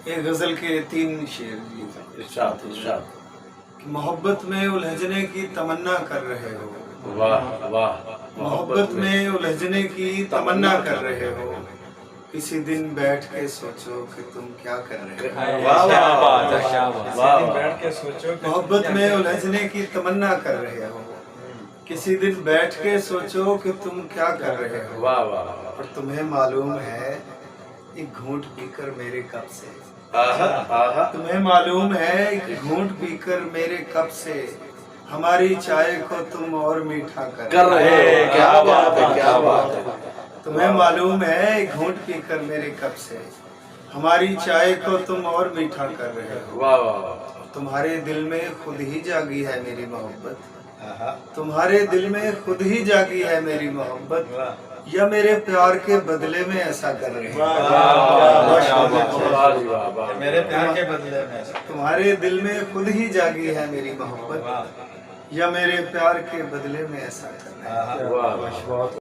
एक गजल के 3 शेर जी। इरशाद इरशाद। कि मोहब्बत में उलझने की तमन्ना कर रहे हो, वाह वाह। मोहब्बत में उलझने की तमन्ना कर रहे हो, किसी दिन बैठ के सोचो कि तुम क्या कर रहे हो। वाह वाह वाह, बैठ के सोचो कि मोहब्बत में उलझने की तमन्ना कर रहे हो, किसी दिन बैठ के सोचो कि तुम क्या कर रहे हो। वाह वाह। और तुम्हें मालूम है एक घूंट पीकर मेरे कप से, आहा आहा। तुम्हें मालूम है एक घूंट पीकर मेरे कप से, हमारी चाय को तुम और मीठा कर रहे हो, क्या बात है क्या बात है। तुम्हें मालूम है एक घूंट पीकर मेरे कप से, हमारी चाय को तुम और मीठा कर रहे हो। वाह वाह। तुम्हारे दिल में खुद ही जागी है मेरी मोहब्बत, तुम्हारे दिल में खुद ही जागी है मेरी मोहब्बत, या मेरे प्यार के बदले में ऐसा कर रहे हो। मेरे प्यार के बदले में तुम्हारे दिल में खुद ही जागी है मेरी मोहब्बत, या मेरे प्यार के बदले में ऐसा कर रहे हो। वाह वाह।